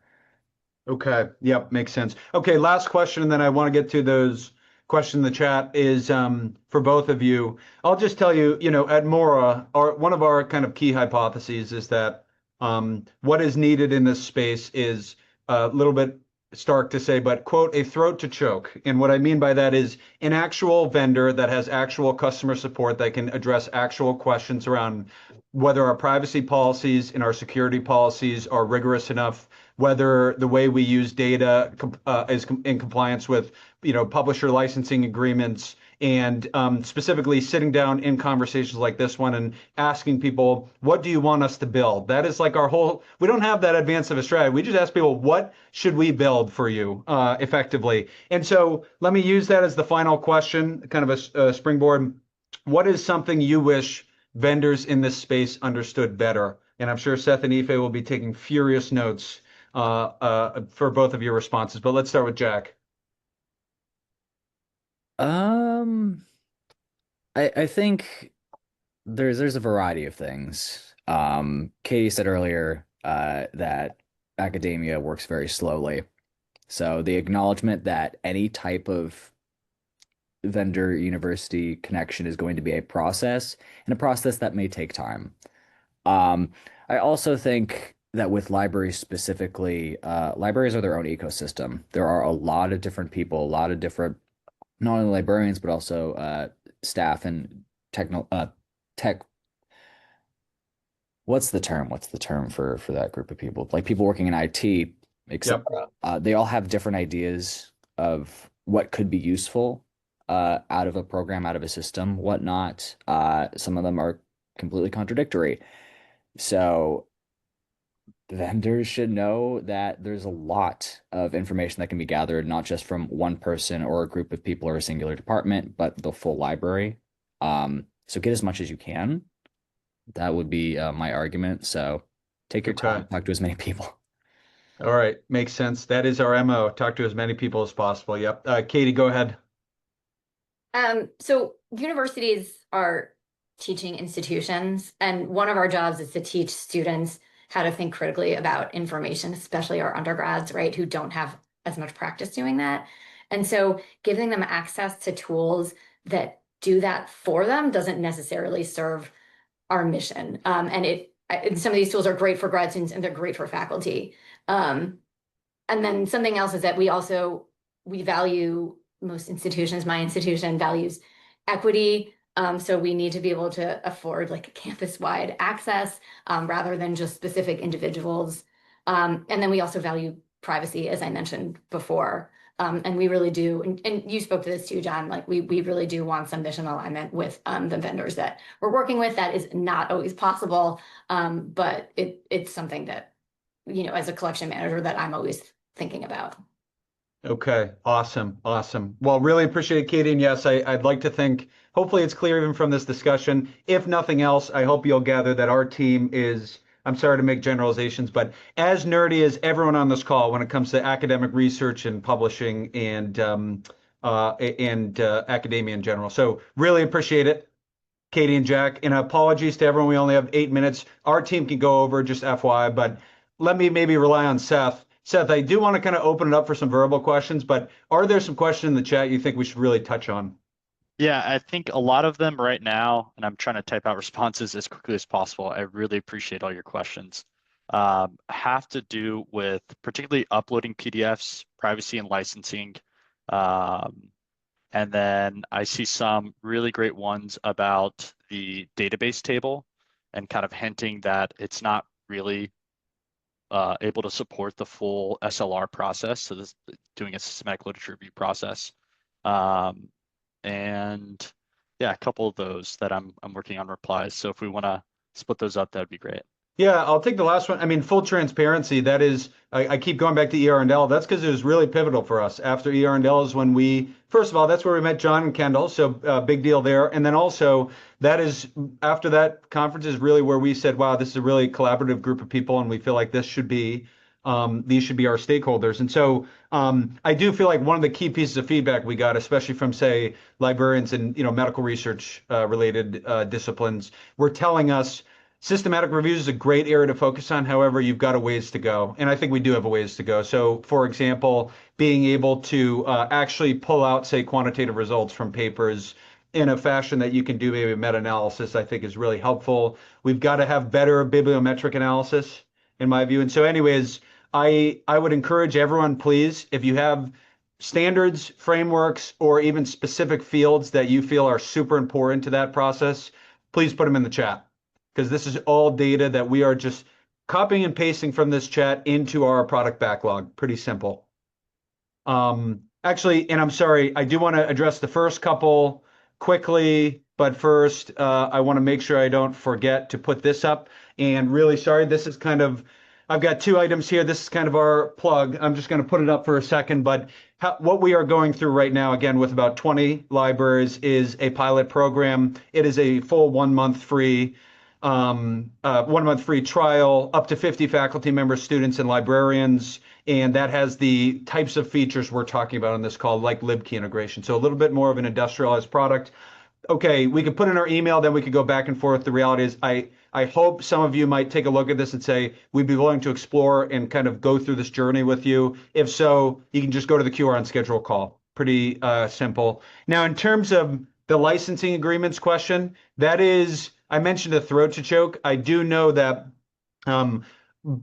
Okay. Yep. Makes sense. Okay. Last question, and then I want to get to those questions in the chat is for both of you. I'll just tell you, at Mora, one of our kind of key hypotheses is that what is needed in this space is a little bit stark to say, but quote, a throat to choke. And what I mean by that is an actual vendor that has actual customer support that can address actual questions around whether our privacy policies and our security policies are rigorous enough, whether the way we use data is in compliance with, publisher licensing agreements, and specifically sitting down in conversations like this one and asking people, what do you want us to build? That is like we don't have that advanced of a strategy. We just ask people, what should we build for you effectively? And so let me use that as the final question, kind of a springboard. What is something you wish vendors in this space understood better? And I'm sure Seth and Ife will be taking furious notes for both of your responses, but let's start with Jack. I think there's a variety of things. Katie said earlier that academia works very slowly. So the acknowledgement that any type of vendor university connection is going to be a process, and a process that may take time. I also think that with libraries specifically, libraries are their own ecosystem. There are a lot of different people, a lot of different, not only librarians, but also staff and tech. What's the term? What's the term for that group of people? Like people working in IT, etc. They all have different ideas of what could be useful out of a program, out of a system, whatnot. Some of them are completely contradictory. So vendors should know that there's a lot of information that can be gathered, not just from one person or a group of people or a singular department, but the full library. So get as much as you can. That would be my argument. So take your time, talk to as many people. All right, makes sense. That is our MO. Talk to as many people as possible. Yep. Katie, go ahead. So universities are teaching institutions, and one of our jobs is to teach students how to think critically about information, especially our undergrads, right, who don't have as much practice doing that. And so giving them access to tools that do that for them doesn't necessarily serve our mission. And some of these tools are great for grad students and they're great for faculty. And then something else is that we value, most institutions, my institution values equity. So we need to be able to afford like campus-wide access rather than just specific individuals. And then we also value privacy, as I mentioned before. And we really do, and you spoke to this too, John, like we really do want some mission alignment with the vendors that we're working with. That is not always possible, but it's something that, as a collection manager, that I'm always thinking about. Okay, awesome. Well, really appreciate it, Katie. And yes, I'd like to think, hopefully it's clear even from this discussion. If nothing else, I hope you'll gather that our team is, I'm sorry to make generalizations, but as nerdy as everyone on this call when it comes to academic research and publishing and academia in general. So really appreciate it, Katie and Jack. And apologies to everyone, we only have 8 minutes. Our team can go over, just FYI, but let me maybe rely on Seth. Seth, I do want to kind of open it up for some verbal questions, but are there some questions in the chat you think we should really touch on? Yeah, I think a lot of them right now, and I'm trying to type out responses as quickly as possible. I really appreciate all your questions. Have to do with particularly uploading PDFs, privacy and licensing. And then I see some really great ones about the database table and kind of hinting that it's not really able to support the full SLR process. So this doing a systematic literature review process. And yeah, a couple of those that I'm working on replies. So if we want to split those up, that'd be great. Yeah, I'll take the last one. I mean, full transparency, that is, I keep going back to ER&L. That's because it was really pivotal for us. After ER&L is when first of all, that's where we met John and Kendall. So big deal there. And then also that is, after that conference is really where we said, wow, this is a really collaborative group of people. And we feel like these should be our stakeholders. And so I do feel like one of the key pieces of feedback we got, especially from, say, librarians and medical research related disciplines, were telling us Systematic reviews is a great area to focus on. However, you've got a ways to go. And I think we do have a ways to go. So, for example, being able to actually pull out, say, quantitative results from papers in a fashion that you can do maybe meta-analysis, I think is really helpful. We've got to have better bibliometric analysis, in my view. And so anyways, I would encourage everyone, please, if you have standards, frameworks, or even specific fields that you feel are super important to that process, please put them in the chat, because this is all data that we are just copying and pasting from this chat into our product backlog. Pretty simple. Actually, and I'm sorry, I do want to address the first couple quickly, but first, I want to make sure I don't forget to put this up. And really sorry, this is kind of, I've got two items here. This is kind of our plug. I'm just going to put it up for a second, but what we are going through right now, again, with about 20 libraries, is a pilot program. It is a full 1 month free 1 month free trial, up to 50 faculty members, students, and librarians. And that has the types of features we're talking about on this call, like LibKey integration. So a little bit more of an industrialized product. Okay, we could put in our email, then we could go back and forth. The reality is, I hope some of you might take a look at this and say, we'd be willing to explore and kind of go through this journey with you. If so, you can just go to the QR and schedule a call. Pretty simple. Now, in terms of the licensing agreements question, that is, I mentioned a throat to choke. I do know that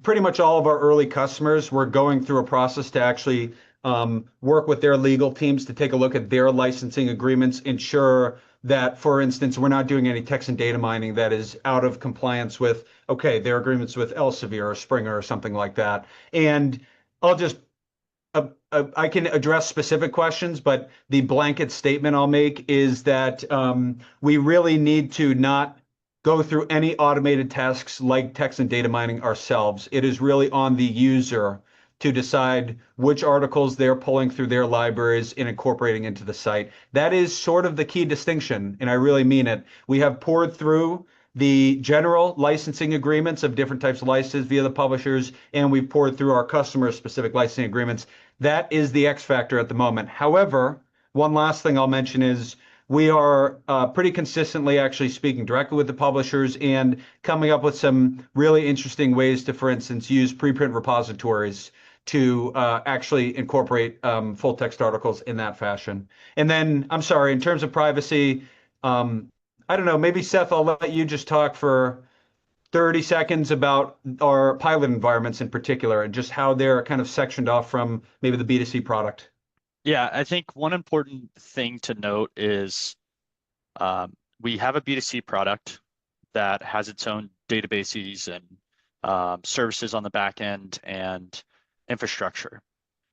pretty much all of our early customers were going through a process to actually work with their legal teams to take a look at their licensing agreements, ensure that, for instance, we're not doing any text and data mining that is out of compliance with, okay, their agreements with Elsevier or Springer or something like that. And I'll just, I can address specific questions, but the blanket statement I'll make is that we really need to not go through any automated tasks like text and data mining ourselves. It is really on the user to decide which articles they're pulling through their libraries and incorporating into the site. That is sort of the key distinction, and I really mean it. We have poured through the general licensing agreements of different types of licenses via the publishers, and we've poured through our customer-specific licensing agreements. That is the X factor at the moment. However, one last thing I'll mention is we are pretty consistently actually speaking directly with the publishers and coming up with some really interesting ways to, for instance, use preprint repositories to actually incorporate full text articles in that fashion. And then, I'm sorry, in terms of privacy, I don't know, maybe Seth, I'll let you just talk for 30 seconds about our pilot environments in particular and just how they're kind of sectioned off from maybe the B2C product. Yeah, I think one important thing to note is we have a B2C product that has its own databases and services on the back end and infrastructure.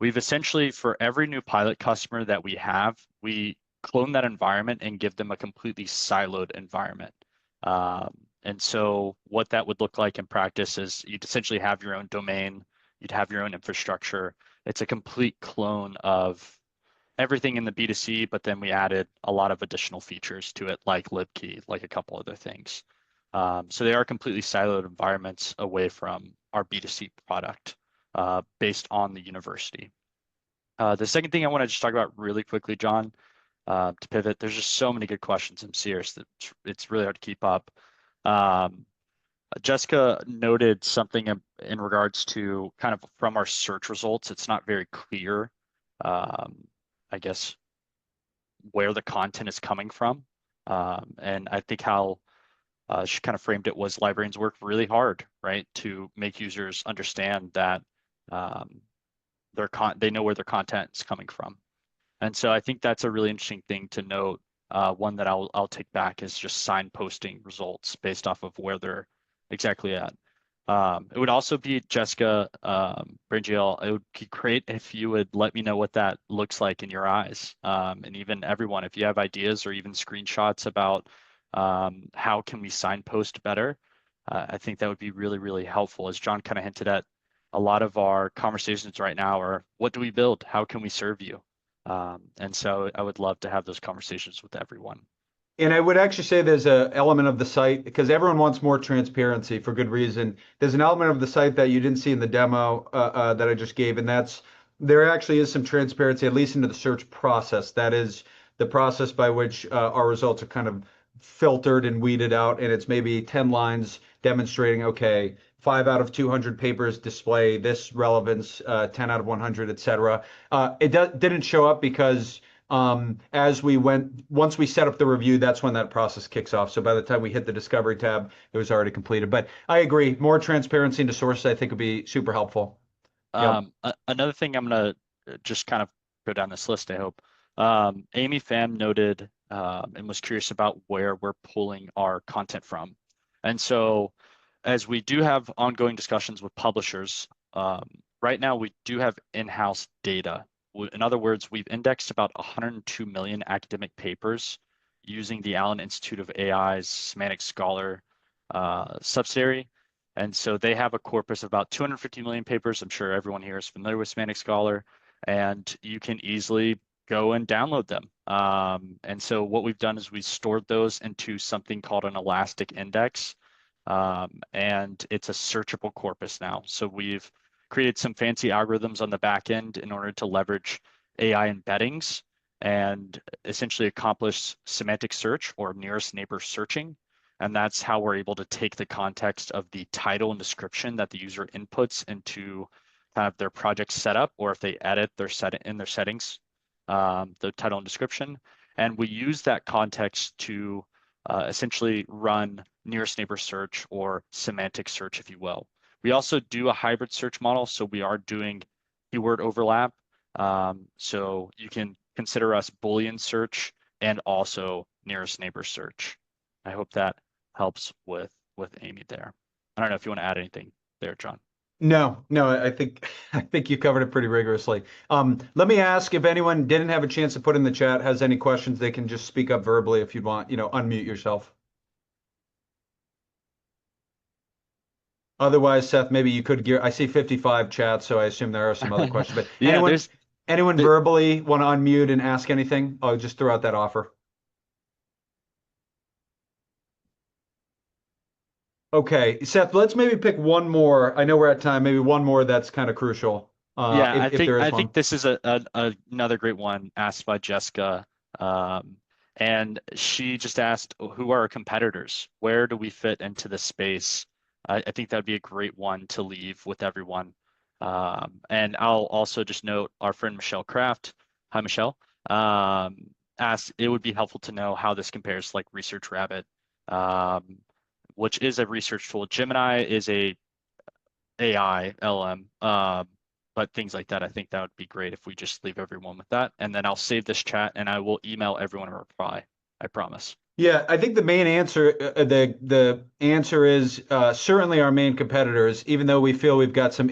We've essentially, for every new pilot customer that we have, we clone that environment and give them a completely siloed environment. And so what that would look like in practice is you'd essentially have your own domain, you'd have your own infrastructure. It's a complete clone of everything in the B2C, but then we added a lot of additional features to it, like LibKey, like a couple other things. So they are completely siloed environments away from our B2C product based on the university. The second thing I want to just talk about really quickly, John, to pivot, there's just so many good questions. I'm serious that it's really hard to keep up. Jessica noted something in regards to kind of from our search results. It's not very clear, I guess, where the content is coming from. And I think how she kind of framed it was librarians work really hard, right, to make users understand that they know where their content is coming from. And so I think that's a really interesting thing to note. One that I'll take back is just signposting results based off of where they're exactly at. It would also be, Jessica, Bringiel, it would be great if you would let me know what that looks like in your eyes. And even everyone, if you have ideas or even screenshots about how can we signpost better, I think that would be really, really helpful. As John kind of hinted at, a lot of our conversations right now are, what do we build? How can we serve you? And so I would love to have those conversations with everyone. And I would actually say there's an element of the site, because everyone wants more transparency for good reason. There's an element of the site that you didn't see in the demo that I just gave, and that's, there actually is some transparency, at least into the search process. That is the process by which our results are kind of filtered and weeded out, and it's maybe 10 lines demonstrating, okay, 5 out of 200 papers display this relevance, 10 out of 100, et cetera. It didn't show up because once we set up the review, that's when that process kicks off. So by the time we hit the discovery tab, it was already completed. But I agree, more transparency into sources, I think, would be super helpful. Yep. Another thing I'm gonna just kind of go down this list, I hope. Amy Pham noted and was curious about where we're pulling our content from. And so as we do have ongoing discussions with publishers, right now we do have in-house data. In other words, we've indexed about 102 million academic papers using the Allen Institute of AI's Semantic Scholar subsidiary. And so they have a corpus of about 250 million papers. I'm sure everyone here is familiar with Semantic Scholar, and you can easily go and download them. And so what we've done is we stored those into something called an elastic index, and it's a searchable corpus now. So we've created some fancy algorithms on the back end in order to leverage AI embeddings and essentially accomplish semantic search or nearest neighbor searching. And that's how we're able to take the context of the title and description that the user inputs into kind of their project setup, or if they edit their settings, the title and description. And we use that context to essentially run nearest neighbor search or semantic search, if you will. We also do a hybrid search model, so we are doing keyword overlap. So you can consider us Boolean search and also nearest neighbor search. I hope that helps with Amy there. I don't know if you want to add anything there, John. No, I think you covered it pretty rigorously. Let me ask if anyone didn't have a chance to put in the chat, has any questions, they can just speak up verbally if you'd want, unmute yourself. Otherwise, Seth, maybe you could I see 55 chats, so I assume there are some other questions. But Yeah, anyone verbally want to unmute and ask anything? I'll just throw out that offer. Okay, Seth, let's maybe pick one more. I know we're at time. Maybe one more that's kind of crucial. Yeah, if there is I one. think this is another great one asked by Jessica. And she just asked, who are our competitors? Where do we fit into the space? I think that'd be a great one to leave with everyone. And I'll also just note our friend Michelle Kraft. Hi, Michelle. Asked, it would be helpful to know how this compares to like Research Rabbit, which is a research tool. Gemini is a AI LM, but things like that, I think that would be great if we just leave everyone with that. And then I'll save this chat and I will email everyone a reply. I promise. Yeah, I think the main answer, the answer is certainly our main competitors, even though we feel we've got some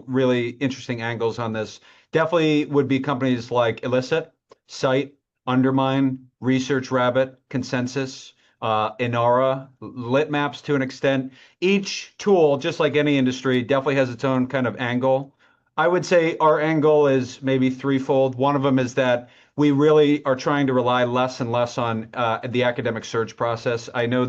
really interesting angles on this, definitely would be companies like Elicit, Cite, Undermine, Research Rabbit, Consensus, Inara, Litmaps to an extent. Each tool, just like any industry, definitely has its own kind of angle. I would say our angle is maybe threefold. One of them is that we really are trying to rely less and less on the academic search process. I know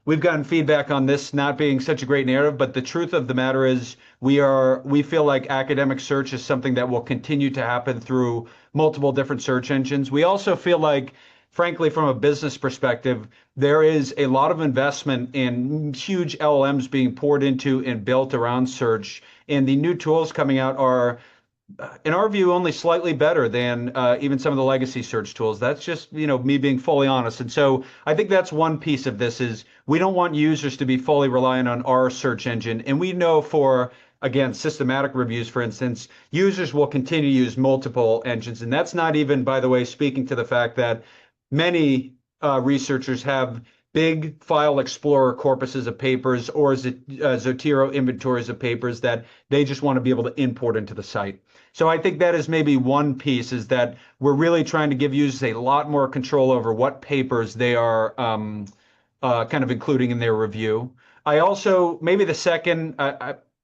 we've gotten feedback on this not being such a great narrative, but the truth of the matter is we feel like academic search is something that will continue to happen through multiple different search engines. We also feel like, frankly, from a business perspective, there is a lot of investment in huge LLMs being poured into and built around search. And the new tools coming out are, in our view, only slightly better than even some of the legacy search tools. That's just, me being fully honest. And so I think that's one piece of this is we don't want users to be fully reliant on our search engine. And we know for, again, systematic reviews, for instance, users will continue to use multiple engines. And that's not even, by the way, speaking to the fact that many researchers have big file explorer corpuses of papers or Zotero inventories of papers that they just want to be able to import into the site. So I think that is maybe one piece, is that we're really trying to give users a lot more control over what papers they are kind of including in their review. I also, maybe the second,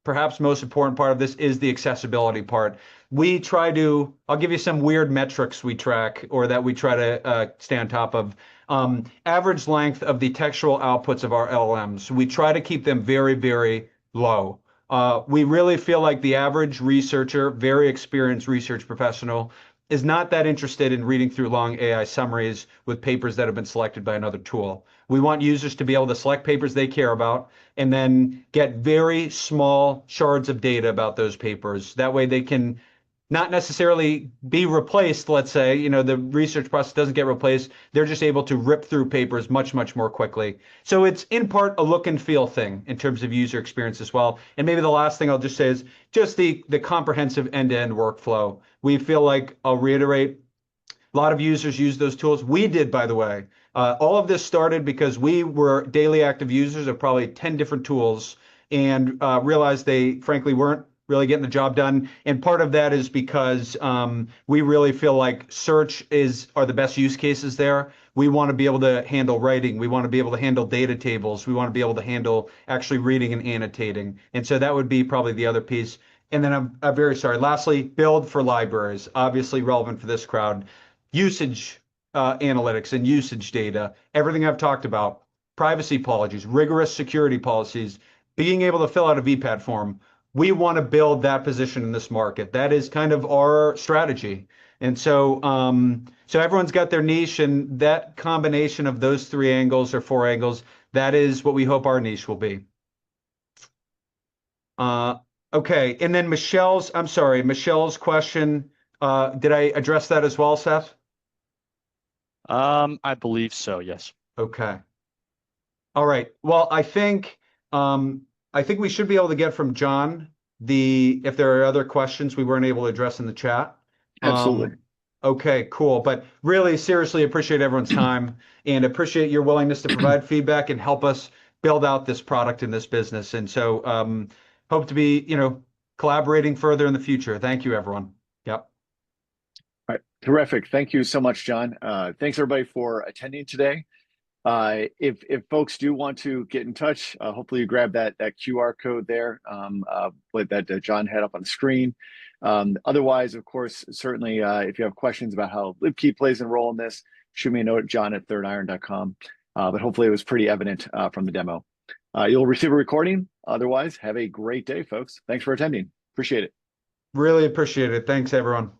perhaps most important part of this is the accessibility part. I'll give you some weird metrics we track or that we try to stay on top of. Average length of the textual outputs of our LLMs. We try to keep them very, very low. We really feel like the average researcher, very experienced research professional, is not that interested in reading through long AI summaries with papers that have been selected by another tool. We want users to be able to select papers they care about and then get very small shards of data about those papers. That way they can not necessarily be replaced, let's say, the research process doesn't get replaced. They're just able to rip through papers much, much more quickly. So it's in part a look and feel thing in terms of user experience as well. And maybe the last thing I'll just say is just the comprehensive end-to-end workflow. We feel like, I'll reiterate, a lot of users use those tools. We did, by the way. All of this started because we were daily active users of probably 10 different tools and realized they, frankly, weren't really getting the job done. And part of that is because we really feel like search are the best use cases there. We want to be able to handle writing. We want to be able to handle data tables. We want to be able to handle actually reading and annotating. And so that would be probably the other piece. And then I'm very sorry. Lastly, build for libraries, obviously relevant for this crowd. Usage analytics and usage data, everything I've talked about, privacy policies, rigorous security policies, being able to fill out a VPAT form. We want to build that position in this market. That is kind of our strategy. And so, so everyone's got their niche, and that combination of those 3 angles or 4 angles, that is what we hope our niche will be. Okay, and then Michelle's question, did I address that as well, Seth? I believe so, yes. Okay. All right. Well, I think we should be able to get from John if there are other questions we weren't able to address in the chat. Absolutely. Okay, cool. But really, seriously, appreciate everyone's time and appreciate your willingness to provide feedback and help us build out this product in this business. And so hope to be, collaborating further in the future. Thank you, everyone. Yep. All right. Terrific. Thank you so much, John. Thanks everybody for attending today. If folks do want to get in touch, hopefully you grab that QR code there that John had up on the screen. Otherwise, of course, certainly if you have questions about how LibKey plays a role in this, shoot me a note at john@thirdiron.com. But hopefully it was pretty evident from the demo. You'll receive a recording. Otherwise, have a great day, folks. Thanks for attending. Appreciate it. Really appreciate it. Thanks, everyone.